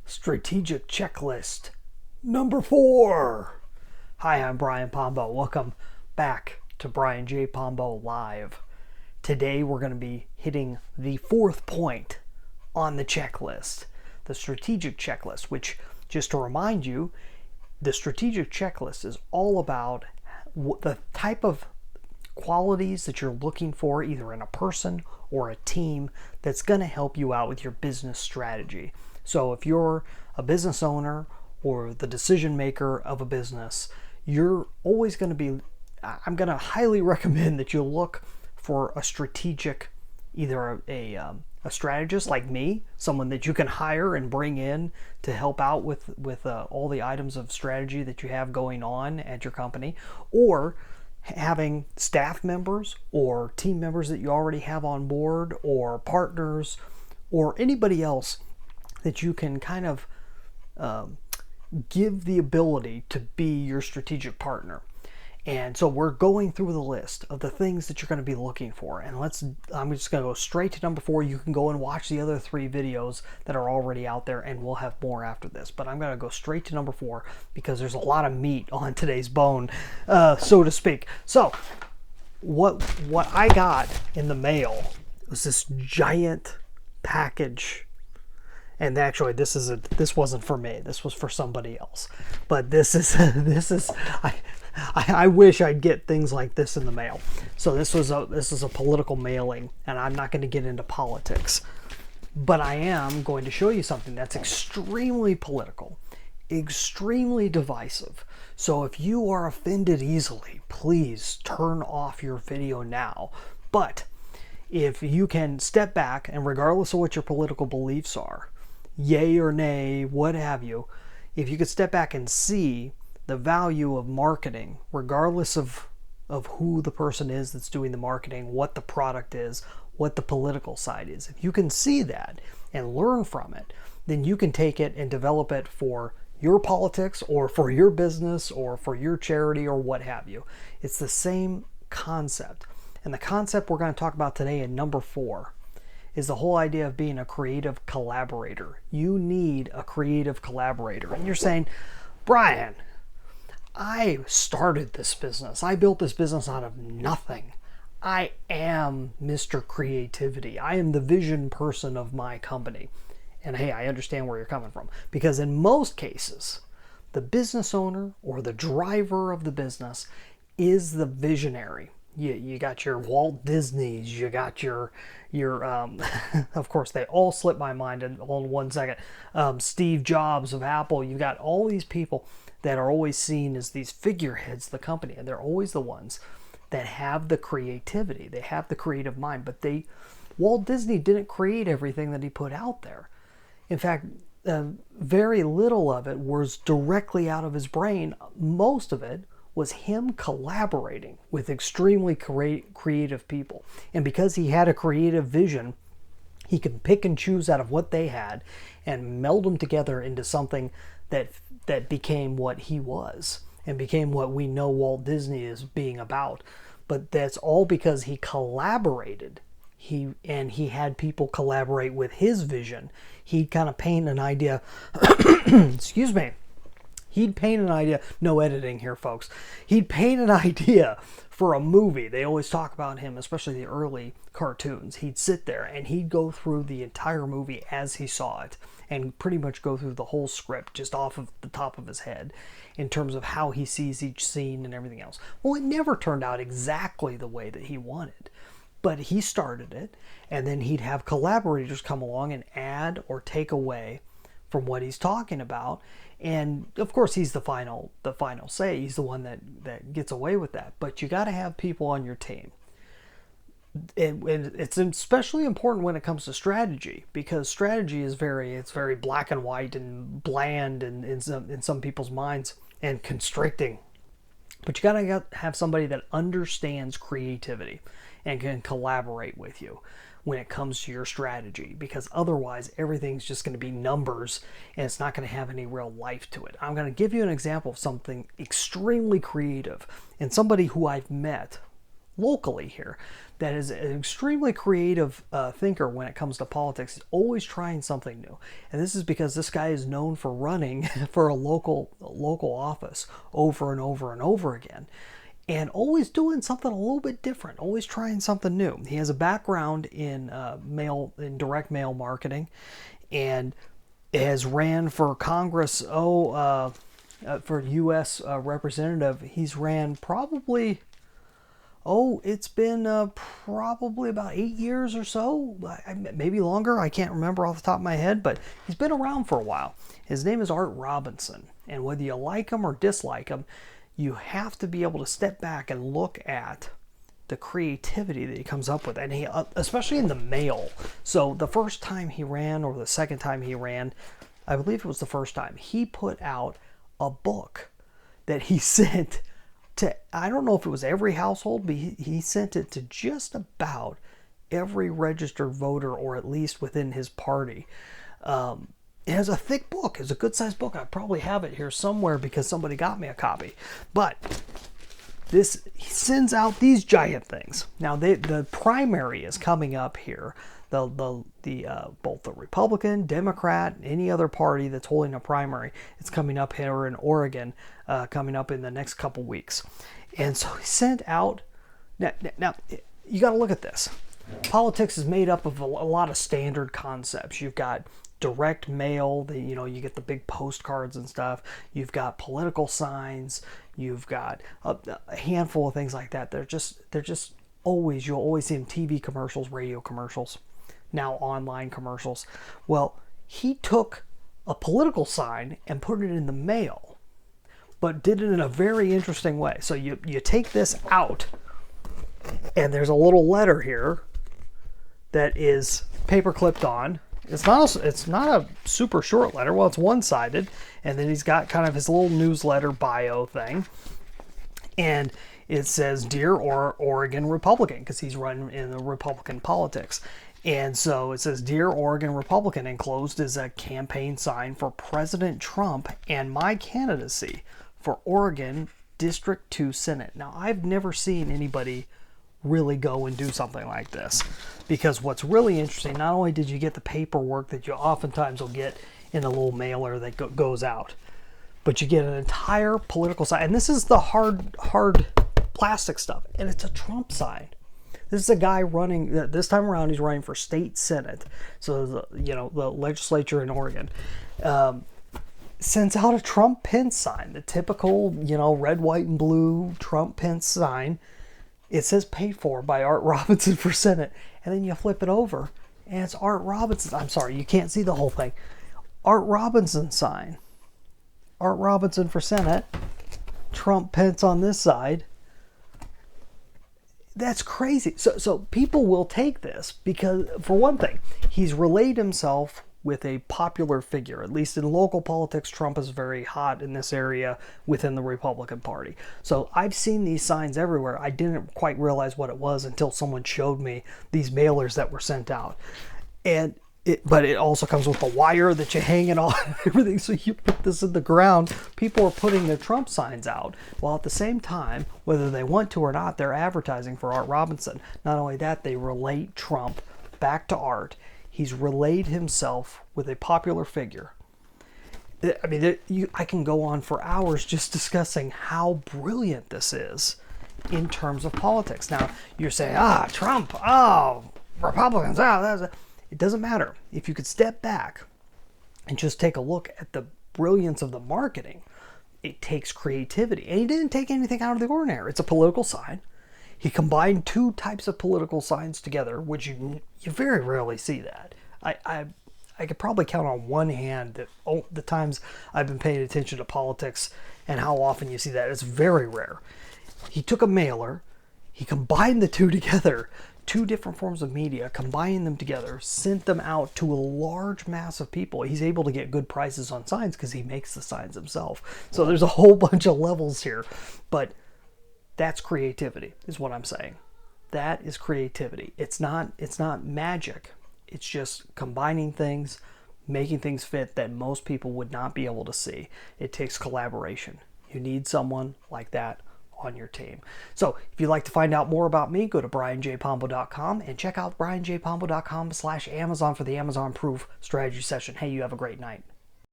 Strategic checklist number 4. Hi, I'm Brian Pombo. Welcome back to Brian J. Pombo Live. Today we're going to be hitting the 4th point on the checklist, the strategic checklist, which, just to remind you, the strategic checklist is all about the type of qualities that you're looking for either in a person or a team that's going to help you out with your business strategy. So if you're a business owner or the decision maker of a business, you're always going to be, I'm going to highly recommend that you look for a strategic, either a strategist like me, someone that you can hire and bring in to help out with all the items of strategy that you have going on at your company, or having staff members or team members that you already have on board, or partners, or anybody else that you can kind of give the ability to be your strategic partner. And so we're going through the list of the things that you're going to be looking for. And I'm just going to go straight to number 4. You can go and watch the other 3 videos that are already out there, and we'll have more after this. But I'm going to go straight to number 4 because there's a lot of meat on today's bone, so to speak. So what I got in the mail was this giant package. And actually, this wasn't for me. This was for somebody else. But this is I wish I'd get things like this in the mail. So this is a political mailing, and I'm not going to get into politics, but I am going to show you something that's extremely political, extremely divisive. So if you are offended easily, please turn off your video now. But if you can step back, and regardless of what your political beliefs are, yay or nay, what have you, if you could step back and see the value of marketing, regardless of who the person is that's doing the marketing, what the product is, what the political side is, if you can see that and learn from it, then you can take it and develop it for your politics or for your business or for your charity or what have you. It's the same concept. And the concept we're going to talk about today in number 4 is the whole idea of being a creative collaborator. You need a creative collaborator. And you're saying, Brian, I started this business. I built this business out of nothing. I am Mr. Creativity. I am the vision person of my company. And hey, I understand where you're coming from. Because in most cases, the business owner or the driver of the business is the visionary. You got your Walt Disneys, you got your of course they all slip my mind in 1 second. Steve Jobs of Apple. You got all these people that are always seen as these figureheads of the company, and they're always the ones that have the creativity. They have the creative mind, but Walt Disney didn't create everything that he put out there. In fact, very little of it was directly out of his brain. Most of it was him collaborating with extremely creative people. And because he had a creative vision, he could pick and choose out of what they had and meld them together into something that became what he was and became what we know Walt Disney is being about. But that's all because he collaborated. He had people collaborate with his vision. He'd kind of paint an idea. Excuse me. He'd paint an idea. No editing here, folks. He'd paint an idea for a movie. They always talk about him, especially the early cartoons. He'd sit there and he'd go through the entire movie as he saw it and pretty much go through the whole script just off of the top of his head in terms of how he sees each scene and everything else. Well, it never turned out exactly the way that he wanted, but he started it, and then he'd have collaborators come along and add or take away from what he's talking about. And of course, he's the final say. He's the one that gets away with that. But you got to have people on your team. And it's especially important when it comes to strategy, because strategy is very black and white and bland and in some people's minds, and constricting. But you got to have somebody that understands creativity and can collaborate with you when it comes to your strategy, because otherwise everything's just going to be numbers and it's not going to have any real life to it. I'm going to give you an example of something extremely creative and somebody who I've met locally here that is an extremely creative thinker when it comes to politics. He's always trying something new, and this is because this guy is known for running for a local office over and over and over again, and always doing something a little bit different, always trying something new. He has a background in direct mail marketing, and has ran for Congress. For U.S. representative, he's ran probably. It's been probably about 8 years or so, maybe longer. I can't remember off the top of my head, but he's been around for a while. His name is Art Robinson, and whether you like him or dislike him, you have to be able to step back and look at the creativity that he comes up with, and he, especially in the mail. So the first time he ran, or the second time he ran, I believe it was the first time, he put out a book that he sent to, I don't know if it was every household, but he sent it to just about every registered voter, or at least within his party. It has a thick book. It's a good-sized book. I probably have it here somewhere because somebody got me a copy. But he sends out these giant things. Now, the primary is coming up here. Both the Republican, Democrat, any other party that's holding a primary, it's coming up here in Oregon, coming up in the next couple weeks. And so he sent out. Now you got to look at this. Politics is made up of a lot of standard concepts. You've got direct mail, you get the big postcards and stuff. You've got political signs. You've got a handful of things like that. They're just you'll always see them TV commercials, radio commercials, now online commercials. Well, he took a political sign and put it in the mail, but did it in a very interesting way. So you take this out, and there's a little letter here that is paper clipped on. It's not a super short letter. Well, it's one-sided, and then he's got kind of his little newsletter bio thing, and it says, "Dear Oregon Republican," because he's running in the Republican politics. And so it says, "Dear Oregon Republican," enclosed is a campaign sign for President Trump and my candidacy for Oregon District 2 Senate. Now, I've never seen anybody really go and do something like this, because what's really interesting, not only did you get the paperwork that you oftentimes will get in a little mailer that goes out, but you get an entire political sign. And this is the hard plastic stuff, and it's a Trump sign. This is a guy running, this time around he's running for state senate, so the legislature in Oregon. Sends out a Trump-Pence sign, the typical, red, white, and blue Trump-Pence sign. It says "paid for by Art Robinson for Senate," and then you flip it over, and it's Art Robinson. I'm sorry, you can't see the whole thing. Art Robinson sign. Art Robinson for Senate. Trump-Pence on this side. That's crazy. So people will take this because, for one thing, he's relayed himself with a popular figure. At least in local politics, Trump is very hot in this area within the Republican Party. So I've seen these signs everywhere. I didn't quite realize what it was until someone showed me these mailers that were sent out. But it also comes with a wire that you hang it on and everything. So you put this in the ground. People are putting their Trump signs out, while at the same time, whether they want to or not, they're advertising for Art Robinson. Not only that, they relate Trump back to Art. He's relayed himself with a popular figure. I mean, I can go on for hours just discussing how brilliant this is in terms of politics. Now, you're saying, Trump, Republicans, it doesn't matter. If you could step back and just take a look at the brilliance of the marketing, it takes creativity. And he didn't take anything out of the ordinary. It's a political sign. He combined two types of political signs together, which you very rarely see that. I could probably count on one hand the times I've been paying attention to politics and how often you see that. It's very rare. He took a mailer, he combined the two together, two different forms of media, combined them together, sent them out to a large mass of people. He's able to get good prices on signs because he makes the signs himself. So there's a whole bunch of levels here. But that's creativity, is what I'm saying. That is creativity. It's not magic. It's just combining things, making things fit that most people would not be able to see. It takes collaboration. You need someone like that on your team. So if you'd like to find out more about me, go to brianjpombo.com and check out brianjpombo.com/Amazon for the Amazon Proof Strategy Session. Hey, you have a great night.